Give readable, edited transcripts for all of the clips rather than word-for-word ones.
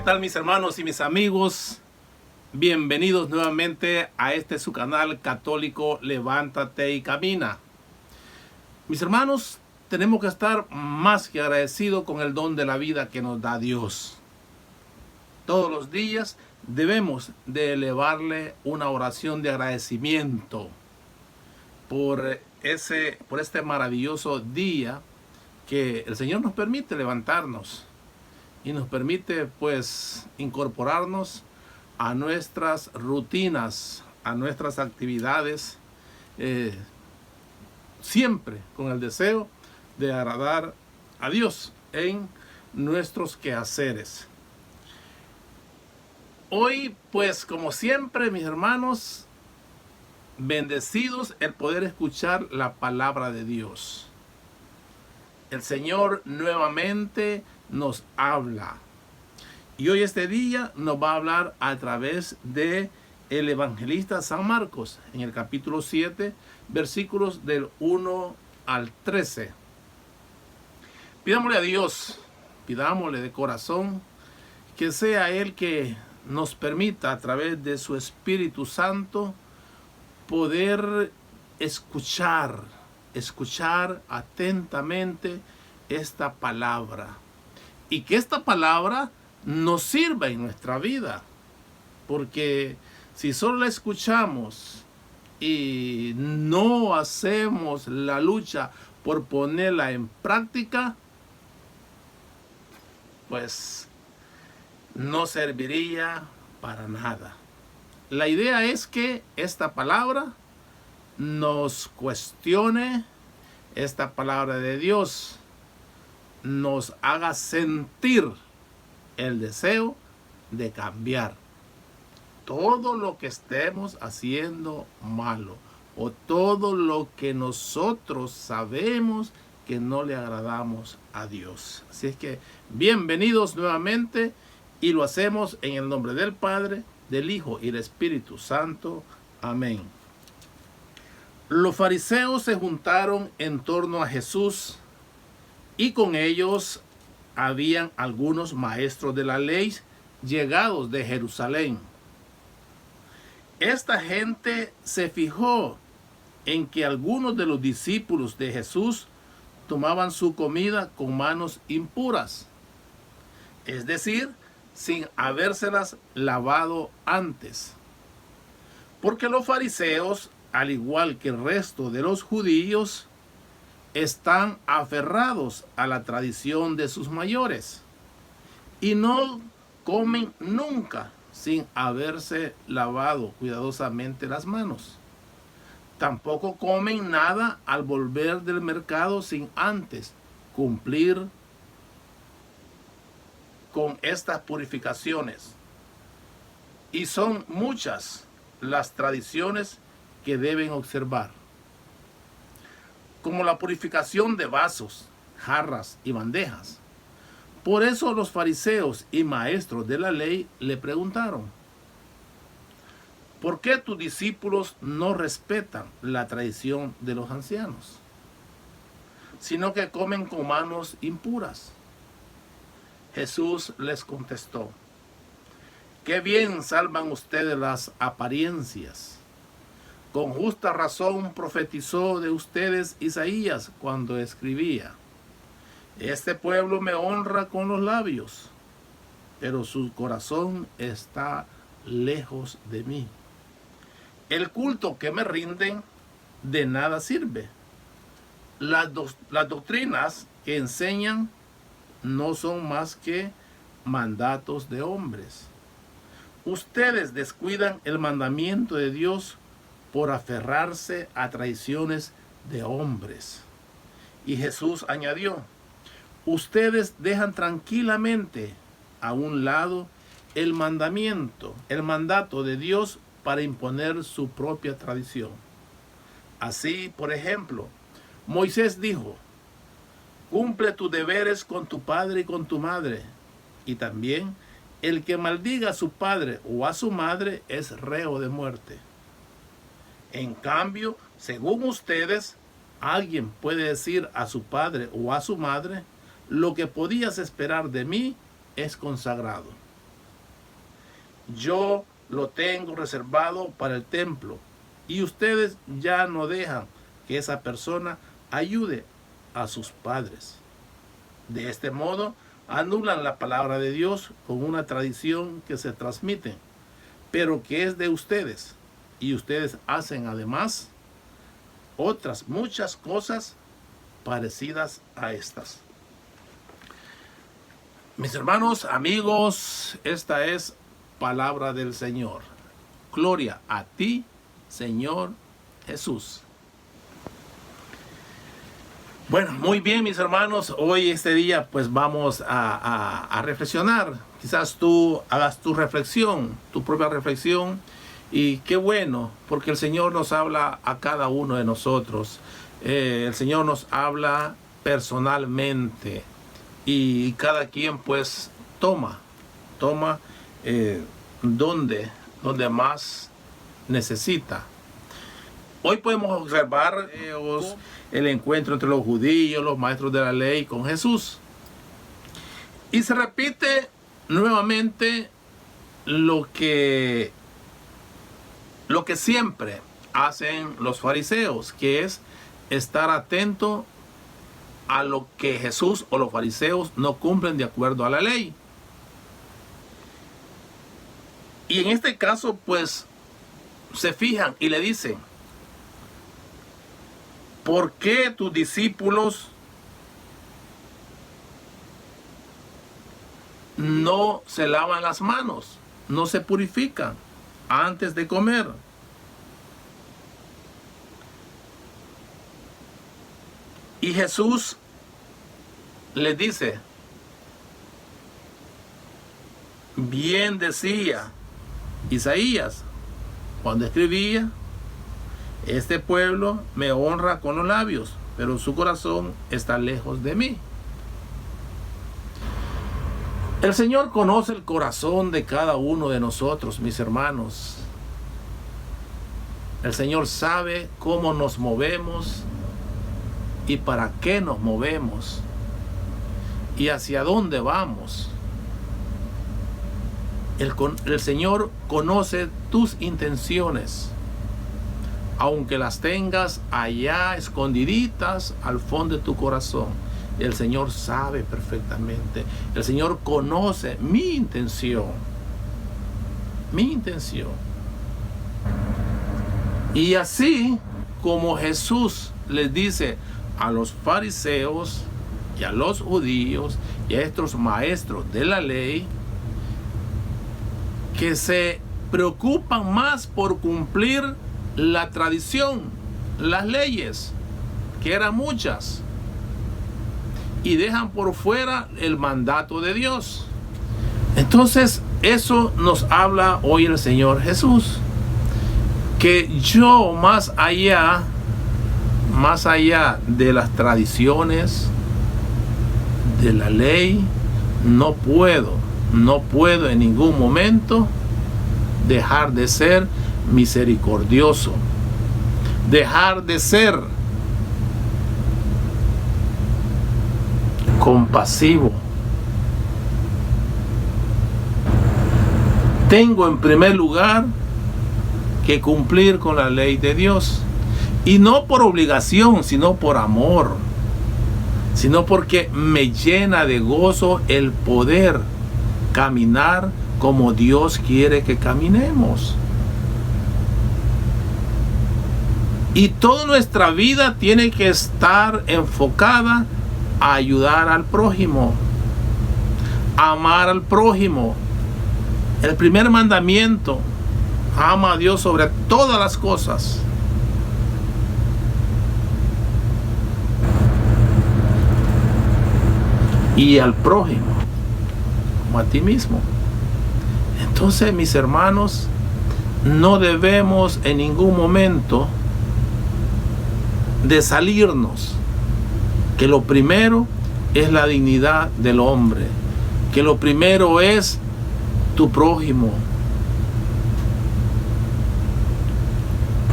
tal, mis hermanos y mis amigos? Bienvenidos nuevamente a este su canal católico Levántate y Camina. Mis hermanos, tenemos que estar más que agradecidos con el don de la vida que nos da Dios. Todos los días debemos de elevarle una oración de agradecimiento por este maravilloso día que el Señor nos permite levantarnos y nos permite pues incorporarnos a nuestras rutinas, a nuestras actividades, siempre con el deseo de agradar a Dios en nuestros quehaceres. Hoy pues como siempre, mis hermanos, bendecidos el poder escuchar la palabra de Dios. El Señor nuevamente nos habla. Y hoy este día nos va a hablar a través de el evangelista San Marcos en el capítulo 7, versículos del 1 al 13. Pidámosle a Dios, pidámosle de corazón que sea Él que nos permita a través de su Espíritu Santo poder escuchar atentamente esta palabra. Y que esta palabra nos sirva en nuestra vida. Porque si solo la escuchamos y no hacemos la lucha por ponerla en práctica, pues no serviría para nada. La idea es que esta palabra nos cuestione, esta palabra de Dios nos haga sentir el deseo de cambiar todo lo que estemos haciendo malo o todo lo que nosotros sabemos que no le agradamos a Dios. Así es que bienvenidos nuevamente y lo hacemos en el nombre del Padre, del Hijo y del Espíritu Santo. Amén. Los fariseos se juntaron en torno a Jesús y con ellos habían algunos maestros de la ley llegados de Jerusalén. Esta gente se fijó en que algunos de los discípulos de Jesús tomaban su comida con manos impuras, es decir, sin habérselas lavado antes. Porque los fariseos, al igual que el resto de los judíos, están aferrados a la tradición de sus mayores y no comen nunca sin haberse lavado cuidadosamente las manos. Tampoco comen nada al volver del mercado sin antes cumplir con estas purificaciones. Y son muchas las tradiciones que deben observar, como la purificación de vasos, jarras y bandejas. Por eso los fariseos y maestros de la ley le preguntaron: ¿por qué tus discípulos no respetan la tradición de los ancianos, sino que comen con manos impuras? Jesús les contestó: qué bien salvan ustedes las apariencias. Con justa razón profetizó de ustedes Isaías cuando escribía: este pueblo me honra con los labios, pero su corazón está lejos de mí. El culto que me rinden de nada sirve. Las doctrinas que enseñan no son más que mandatos de hombres. Ustedes descuidan el mandamiento de Dios por aferrarse a tradiciones de hombres. Y Jesús añadió: ustedes dejan tranquilamente a un lado el mandato de Dios para imponer su propia tradición. Así, por ejemplo, Moisés dijo: cumple tus deberes con tu padre y con tu madre. Y también el que maldiga a su padre o a su madre es reo de muerte. En cambio, según ustedes, alguien puede decir a su padre o a su madre: lo que podías esperar de mí es consagrado. yo lo tengo reservado para el templo y ustedes ya no dejan que esa persona ayude a sus padres. De este modo, anulan la palabra de Dios con una tradición que se transmite, pero que es de ustedes. Y ustedes hacen además otras muchas cosas parecidas a estas. Mis hermanos, amigos, esta es palabra del Señor. Gloria a ti, Señor Jesús. Bueno, muy bien, mis hermanos, hoy este día pues vamos a reflexionar. Quizás tú hagas tu reflexión, tu propia reflexión, y qué bueno, porque el Señor nos habla a cada uno de nosotros. El Señor nos habla personalmente y cada quien pues toma donde más necesita. Hoy podemos observar el encuentro entre los judíos, los maestros de la ley con Jesús. Y se repite nuevamente lo que siempre hacen los fariseos, que es estar atento a lo que Jesús o los fariseos no cumplen de acuerdo a la ley. Y en este caso, pues, se fijan y le dicen: ¿por qué tus discípulos no se lavan las manos, no se purifican antes de comer? Y Jesús les dice: bien decía Isaías cuando escribía: este pueblo me honra con los labios, pero su corazón está lejos de mí. El Señor conoce el corazón de cada uno de nosotros, mis hermanos. El Señor sabe cómo nos movemos y para qué nos movemos y hacia dónde vamos. El Señor conoce tus intenciones, aunque las tengas allá escondiditas al fondo de tu corazón. El Señor sabe perfectamente. El Señor conoce mi intención. Y así como Jesús les dice a los fariseos y a los judíos y a estos maestros de la ley, que se preocupan más por cumplir la tradición, las leyes, que eran muchas, y dejan por fuera el mandato de Dios. Entonces, eso nos habla hoy el Señor Jesús, que yo más allá de las tradiciones, de la ley, no puedo en ningún momento dejar de ser misericordioso, dejar de ser compasivo. Tengo en primer lugar que cumplir con la ley de Dios, y no por obligación, sino por amor, sino porque me llena de gozo el poder caminar como Dios quiere que caminemos. Y toda nuestra vida tiene que estar enfocada a ayudar al prójimo, a amar al prójimo. El primer mandamiento: ama a Dios sobre todas las cosas. Y al prójimo como a ti mismo. Entonces, mis hermanos, no debemos en ningún momento de salirnos, que lo primero es la dignidad del hombre, que lo primero es tu prójimo,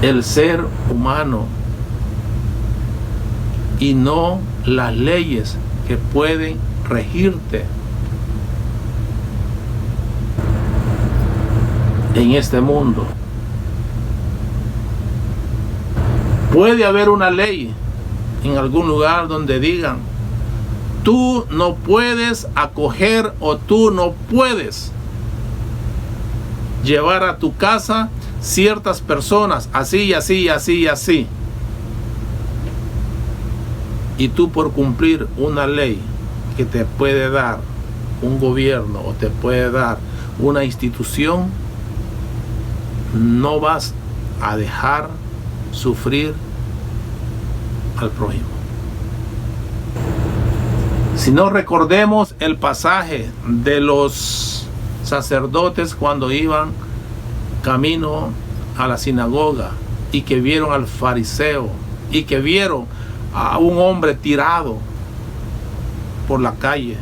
el ser humano, y no las leyes que pueden regirte. en este mundo. Puede haber una ley en algún lugar donde digan: tú no puedes acoger o tú no puedes llevar a tu casa ciertas personas, así, así, así, así. Y tú, por cumplir una ley que te puede dar un gobierno o te puede dar una institución, no vas a dejar sufrir al prójimo. Si no, recordemos el pasaje de los sacerdotes cuando iban camino a la sinagoga y que vieron al fariseo y que vieron a un hombre tirado por la calle.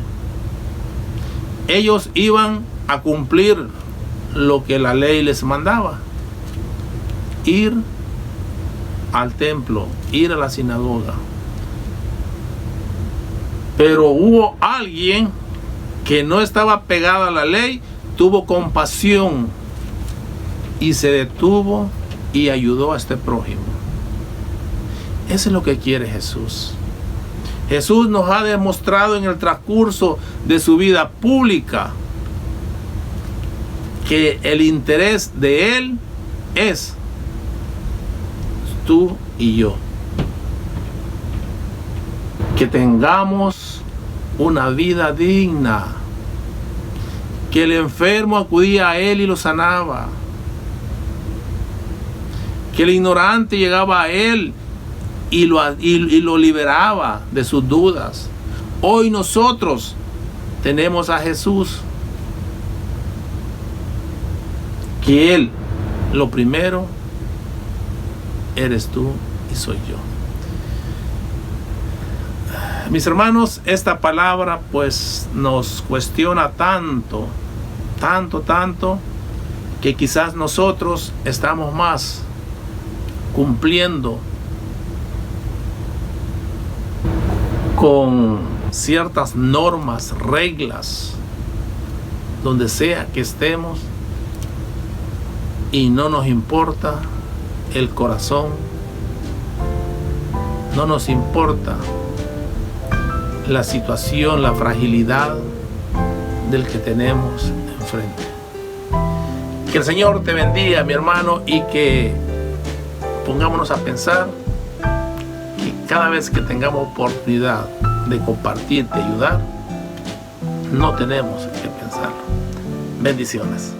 Ellos iban a cumplir lo que la ley les mandaba: ir al templo, ir a la sinagoga. Pero hubo alguien que no estaba pegado a la ley, tuvo compasión y se detuvo y ayudó a este prójimo. Eso es lo que quiere Jesús. Jesús nos ha demostrado en el transcurso de su vida pública que el interés de Él es tú y yo. Que tengamos una vida digna. Que el enfermo acudía a Él y lo sanaba. Que el ignorante llegaba a Él y lo liberaba de sus dudas. Hoy nosotros tenemos a Jesús, que Él, lo primero, eres tú y soy yo. Mis hermanos, esta palabra pues nos cuestiona tanto, que quizás nosotros estamos más cumpliendo con ciertas normas, reglas, donde sea que estemos, y no nos importa el corazón, no nos importa la situación, la fragilidad del que tenemos enfrente. Que el Señor te bendiga, mi hermano, y que pongámonos a pensar que cada vez que tengamos oportunidad de compartir, de ayudar, no tenemos que pensarlo. Bendiciones.